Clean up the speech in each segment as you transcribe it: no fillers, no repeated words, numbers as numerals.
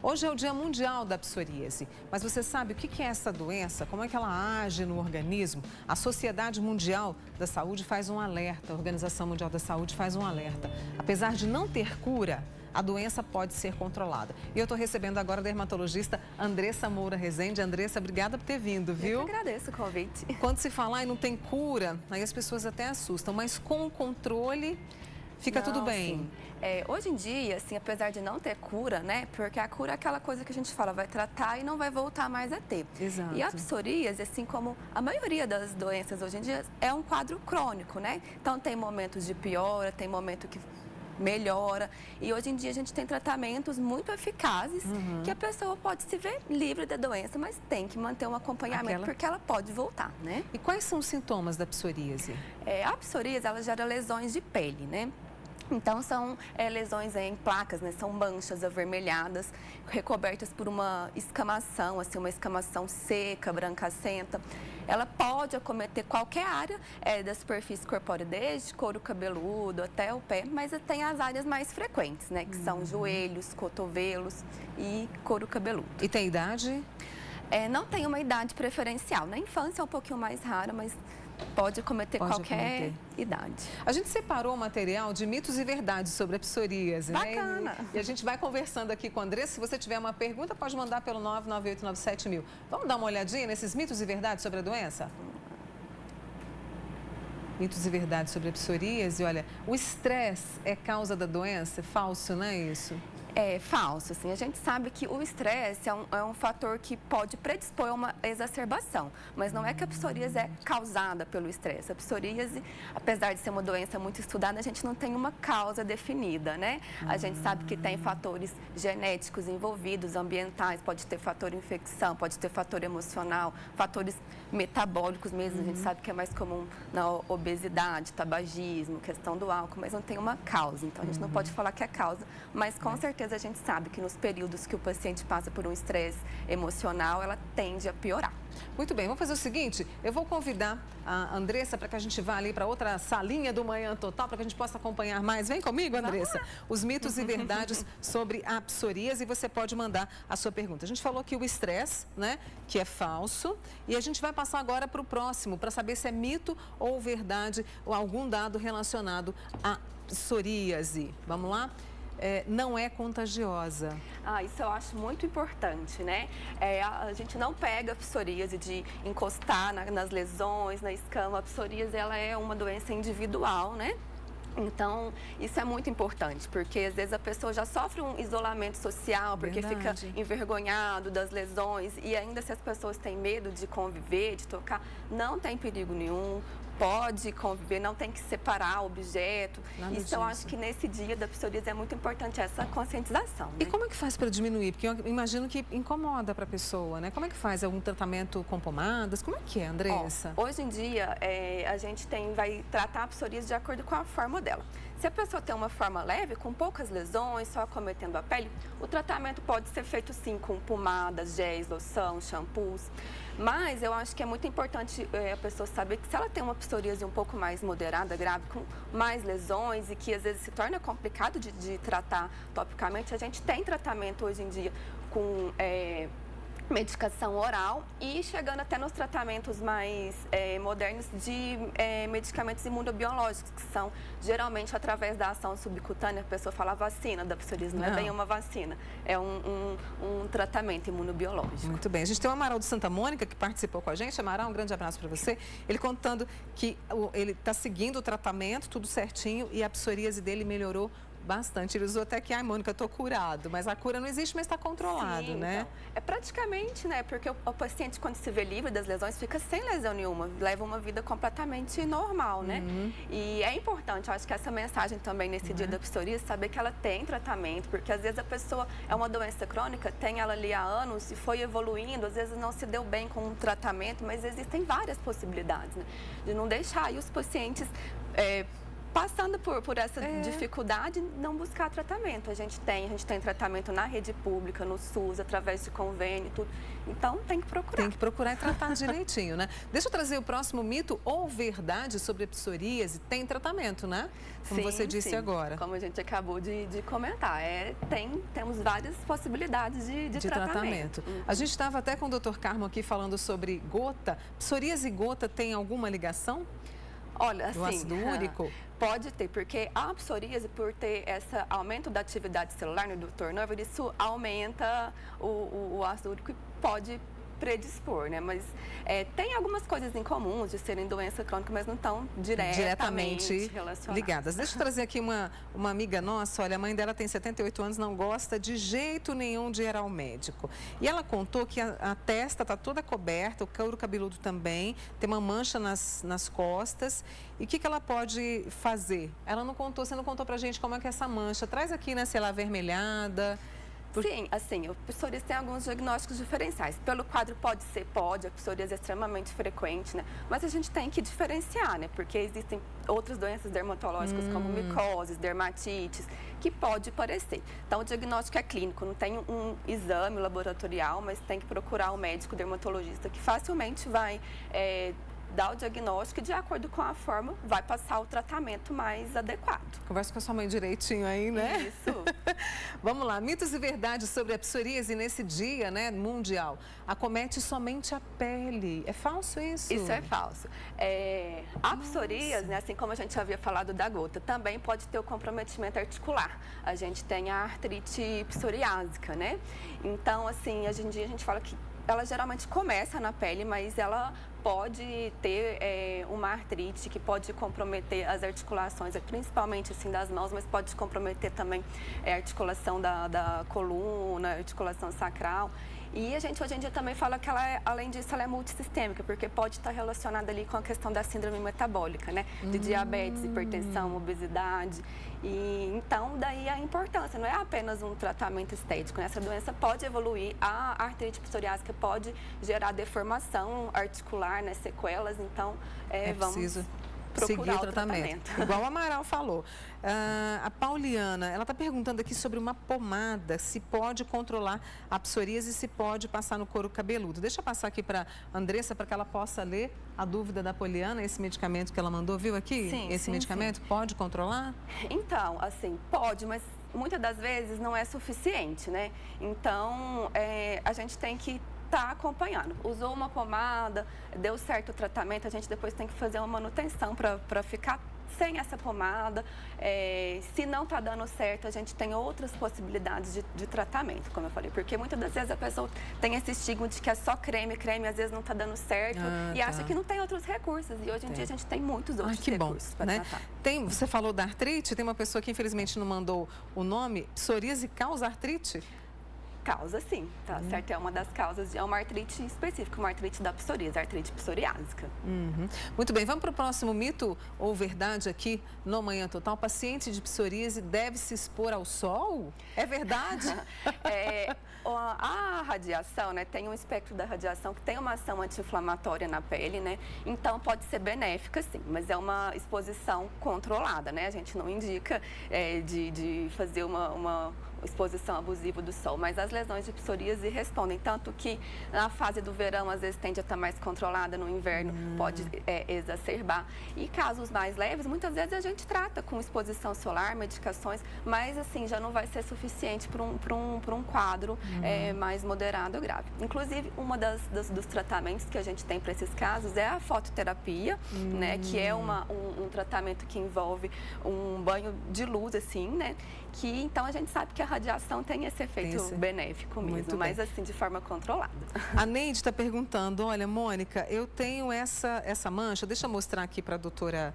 Hoje é o Dia Mundial da Psoríase, mas você sabe o que é essa doença? Como é que ela age no organismo? A Sociedade Mundial da Saúde faz um alerta, a Organização Mundial da Saúde faz um alerta. Apesar de não ter cura, a doença pode ser controlada. E eu estou recebendo agora a dermatologista Andressa Moura Rezende. Andressa, obrigada por ter vindo, viu? Eu que agradeço o convite. Quando se fala e não tem cura, aí as pessoas até assustam, mas com o controle fica tudo bem. Hoje em dia, assim, apesar de não ter cura, né? Porque a cura é aquela coisa que a gente fala, vai tratar e não vai voltar mais a ter. Exato. E a psoríase, assim como a maioria das doenças hoje em dia, é um quadro crônico, né? Então tem momentos de piora, tem momento que melhora, e hoje em dia a gente tem tratamentos muito eficazes que a pessoa pode se ver livre da doença, mas tem que manter um acompanhamento porque ela pode voltar, né? E quais são os sintomas da psoríase? A psoríase, ela gera lesões de pele, né? Então, são lesões em placas, né? São manchas avermelhadas, recobertas por uma escamação, assim, uma escamação seca, brancacenta. Ela pode acometer qualquer área da superfície corpórea, desde couro cabeludo até o pé, mas tem as áreas mais frequentes, né? Que são joelhos, cotovelos e couro cabeludo. E tem idade? Não tem uma idade preferencial. Na infância é um pouquinho mais rara, mas pode acometer qualquer idade. A gente separou o material de mitos e verdades sobre a psoríase, Bacana. né? E a gente vai conversando aqui com a Andressa. Se você tiver uma pergunta, pode mandar pelo 99897.000. Vamos dar uma olhadinha nesses mitos e verdades sobre a doença? Mitos e verdades sobre a psoríase. Olha, o estresse é causa da doença? É falso, não é isso? É falso, assim. A gente sabe que o estresse é um fator que pode predispor a uma exacerbação, mas não é que a psoríase é causada pelo estresse. A psoríase, apesar de ser uma doença muito estudada, a gente não tem uma causa definida, né? A gente sabe que tem fatores genéticos envolvidos, ambientais, pode ter fator infecção, pode ter fator emocional, fatores metabólicos mesmo. A gente sabe que é mais comum na obesidade, tabagismo, questão do álcool, mas não tem uma causa. Então, a gente não pode falar que é causa, mas com certeza a gente sabe que nos períodos que o paciente passa por um estresse emocional, ela tende a piorar. Muito bem, vamos fazer o seguinte, eu vou convidar a Andressa para que a gente vá ali para outra salinha do Manhã Total, para que a gente possa acompanhar mais. Vem comigo, Andressa. Os mitos e verdades sobre a psoríase, e você pode mandar a sua pergunta. A gente falou aqui o estresse, né, que é falso, e a gente vai passar agora para o próximo, para saber se é mito ou verdade, ou algum dado relacionado à psoríase. Vamos lá? Não é contagiosa. Isso eu acho muito importante, né? A gente não pega a psoríase de encostar nas lesões, na escama. A psoríase, ela é uma doença individual, né? Então, isso é muito importante, porque às vezes a pessoa já sofre um isolamento social, porque fica envergonhado das lesões, e ainda se as pessoas têm medo de conviver, de tocar, não tem perigo nenhum. Pode conviver, não tem que separar o objeto. Isso eu acho que nesse dia da psoríase é muito importante essa conscientização. Né? E como é que faz para diminuir? Porque eu imagino que incomoda para a pessoa, né? Como é que faz? Algum tratamento com pomadas? Como é que é, Andressa? Hoje em dia, a gente vai tratar a psoríase de acordo com a forma dela. Se a pessoa tem uma forma leve, com poucas lesões, só acometendo a pele, o tratamento pode ser feito sim com pomadas, géis, loção, shampoos. Mas eu acho que é muito importante a pessoa saber que se ela tem uma psoríase um pouco mais moderada, grave, com mais lesões e que às vezes se torna complicado de tratar topicamente, a gente tem tratamento hoje em dia com medicação oral e chegando até nos tratamentos mais modernos de medicamentos imunobiológicos, que são geralmente através da ação subcutânea. A pessoa fala vacina da psoríase, não é bem uma vacina, é um tratamento imunobiológico. Muito bem, a gente tem o Amaral de Santa Mônica que participou com a gente. Amaral, um grande abraço para você. Ele contando que ele está seguindo o tratamento, tudo certinho, e a psoríase dele melhorou bastante. Ele usou até que, Mônica, eu estou curado, mas a cura não existe, mas está controlado, sim, né? Então, é praticamente, né? Porque o paciente, quando se vê livre das lesões, fica sem lesão nenhuma, leva uma vida completamente normal, né? E é importante, eu acho que essa mensagem também nesse dia da psoríase, saber que ela tem tratamento, porque às vezes a pessoa é uma doença crônica, tem ela ali há anos e foi evoluindo, às vezes não se deu bem com o tratamento, mas existem várias possibilidades, né? De não deixar aí os pacientes passando por essa dificuldade, não buscar tratamento. A gente tem tratamento na rede pública, no SUS, através de convênio, tudo. Então, tem que procurar. Tem que procurar e tratar direitinho, né? Deixa eu trazer o próximo mito ou verdade sobre a psoríase. Tem tratamento, né? Como você disse agora. Como a gente acabou de comentar. Temos várias possibilidades de tratamento. A gente estava até com o Dr. Carmo aqui falando sobre gota. Psoríase e gota tem alguma ligação? Olha, assim, do ácido úrico? Pode ter, porque a psoríase, por ter esse aumento da atividade celular, do turnover, isso aumenta o ácido úrico e pode predispor, né? Mas tem algumas coisas em comum de serem doença crônica, mas não estão diretamente relacionadas. Ligadas. Deixa eu trazer aqui uma amiga nossa, olha, a mãe dela tem 78 anos, não gosta de jeito nenhum de ir ao médico. E ela contou que a testa está toda coberta, o couro cabeludo também, tem uma mancha nas costas. E o que ela pode fazer? Ela não contou, você não contou pra gente como é que é essa mancha. Traz aqui, né, se ela é avermelhada. Sim, assim, a psoríase tem alguns diagnósticos diferenciais. Pelo quadro pode, a psoríase é extremamente frequente, né? Mas a gente tem que diferenciar, né? Porque existem outras doenças dermatológicas, como micoses, dermatites, que pode parecer. Então, o diagnóstico é clínico, não tem um exame laboratorial, mas tem que procurar um médico dermatologista que facilmente vai dar o diagnóstico e, de acordo com a forma, vai passar o tratamento mais adequado. Conversa com a sua mãe direitinho aí, né? Isso. Vamos lá, mitos e verdades sobre a psoríase nesse dia, né, mundial. Acomete somente a pele. É falso isso? Isso é falso. A psoríase, né, assim como a gente havia falado da gota, também pode ter o comprometimento articular. A gente tem a artrite psoriásica, né? Então, assim, hoje em dia a gente fala que ela geralmente começa na pele, mas ela pode ter uma artrite que pode comprometer as articulações, principalmente assim das mãos, mas pode comprometer também a articulação da coluna, articulação sacral. E a gente hoje em dia também fala que ela além disso, ela é multissistêmica, porque pode estar relacionada ali com a questão da síndrome metabólica, né? De diabetes, hipertensão, obesidade. E então, daí a importância, não é apenas um tratamento estético, né? Essa doença pode evoluir, a artrite psoriásica pode gerar deformação articular, né? Sequelas, então vamos preciso procurar seguir o tratamento. Igual o Amaral falou. A Pauliana, ela está perguntando aqui sobre uma pomada, se pode controlar a psoríase e se pode passar no couro cabeludo. Deixa eu passar aqui para a Andressa para que ela possa ler a dúvida da Poliana, esse medicamento que ela mandou, viu aqui? Sim, esse medicamento pode controlar? Então, assim, pode, mas muitas das vezes não é suficiente, né? Então, a gente tem que está acompanhando. Usou uma pomada, deu certo o tratamento, a gente depois tem que fazer uma manutenção para ficar sem essa pomada. Se não está dando certo, a gente tem outras possibilidades de tratamento, como eu falei. Porque muitas das vezes a pessoa tem esse estigma de que é só creme, às vezes não está dando certo e acha que não tem outros recursos. E hoje em dia a gente tem muitos outros recursos para tratar. Você falou da artrite, tem uma pessoa que infelizmente não mandou o nome. Psoríase causa artrite? Causa, sim, tá certo? É uma das causas, é uma artrite específica, uma artrite da psoríase, artrite psoriásica. Muito bem, vamos para o próximo mito ou verdade aqui no Manhã Total. Paciente de psoríase deve se expor ao sol? É verdade? A radiação, né, tem um espectro da radiação que tem uma ação anti-inflamatória na pele, né? Então pode ser benéfica, sim, mas é uma exposição controlada, né? A gente não indica de fazer uma exposição abusiva do sol, mas as lesões de psoríase respondem, tanto que na fase do verão às vezes tende a estar mais controlada, no inverno pode exacerbar. E casos mais leves, muitas vezes a gente trata com exposição solar, medicações, mas assim já não vai ser suficiente para um quadro mais moderado ou grave. Inclusive, dos tratamentos que a gente tem para esses casos é a fototerapia, né, que é um tratamento que envolve um banho de luz, assim, né, que então a gente sabe que a radiação tem esse efeito benéfico mesmo, mas assim, de forma controlada. A Neide está perguntando, olha, Mônica, eu tenho essa mancha, deixa eu mostrar aqui para a doutora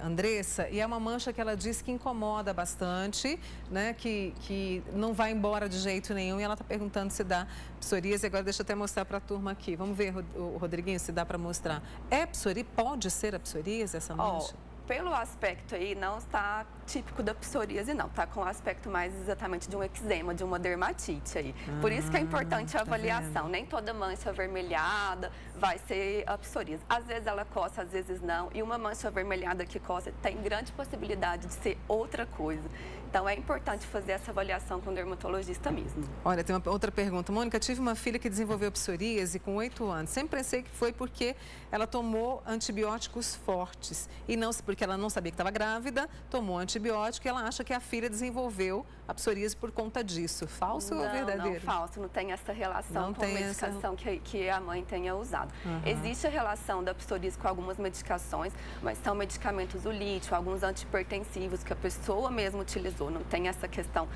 Andressa, e é uma mancha que ela diz que incomoda bastante, né, que não vai embora de jeito nenhum, e ela está perguntando se dá psoríase. Agora deixa eu até mostrar para a turma aqui, vamos ver, o Rodriguinho, se dá para mostrar. É psoríase? Pode ser a psoríase, essa mancha? pelo aspecto aí, não está típico da psoríase, não. Está com o aspecto mais exatamente de um eczema, de uma dermatite aí. Por isso que é importante a avaliação. Nem toda mancha avermelhada vai ser a psoríase. Às vezes ela coça, às vezes não. E uma mancha avermelhada que coça tem grande possibilidade de ser outra coisa. Então, é importante fazer essa avaliação com o dermatologista mesmo. Olha, tem uma outra pergunta. Mônica, tive uma filha que desenvolveu psoríase com 8 anos. Sempre pensei que foi porque ela tomou antibióticos fortes. E não porque ela não sabia que estava grávida, tomou antibiótico e ela acha que a filha desenvolveu a psoríase por conta disso. Falso ou verdadeiro? Não, falso. Não tem essa relação não com a medicação que a mãe tenha usado. Existe a relação da psoríase com algumas medicações, mas são medicamentos do lítio, alguns antihipertensivos que a pessoa mesmo utilizou. Não tem essa questão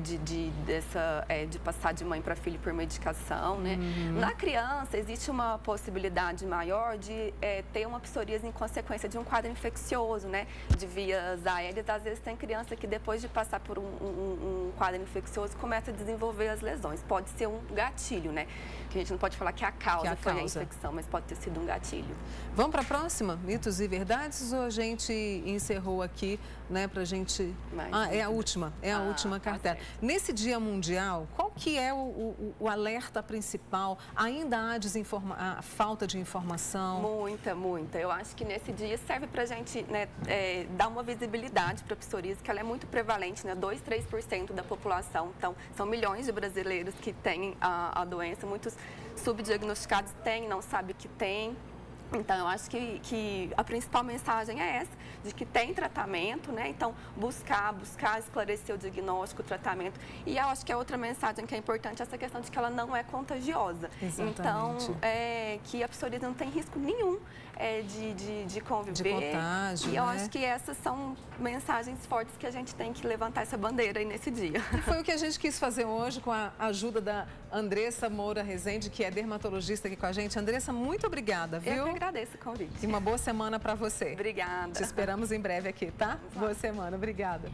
de passar de mãe para filho por medicação, né? Na criança, existe uma possibilidade maior de ter uma psoríase em consequência de um quadro infeccioso, né? De vias aéreas. Às vezes tem criança que depois de passar por um quadro infeccioso começa a desenvolver as lesões. Pode ser um gatilho, né? Que a gente não pode falar que a causa foi a infecção, mas pode ter sido um gatilho. Vamos para a próxima? Mitos e verdades? Ou a gente encerrou aqui, né, pra gente... é a última cartela. Tá. Nesse Dia Mundial, qual que é o alerta principal? Ainda há falta de informação? Muita. Eu acho que nesse dia serve pra gente, né, dar uma visibilidade para a psoríase, que ela é muito prevalente, né? 2, 3% da população. Então, são milhões de brasileiros que têm a doença. Muitos subdiagnosticados têm, não sabem que têm. Então, eu acho que a principal mensagem é essa, de que tem tratamento, né? Então, buscar esclarecer o diagnóstico, o tratamento. E eu acho que a outra mensagem que é importante é essa questão de que ela não é contagiosa. Exatamente. Então, que a psoríase não tem risco nenhum de conviver. De contágio, e eu acho que essas são mensagens fortes que a gente tem que levantar essa bandeira aí nesse dia. E foi o que a gente quis fazer hoje com a ajuda da Andressa Moura Rezende, que é dermatologista aqui com a gente. Andressa, muito obrigada, viu? Eu que agradeço o convite. E uma boa semana para você. Obrigada. Te esperamos em breve aqui, tá? Boa semana, obrigada.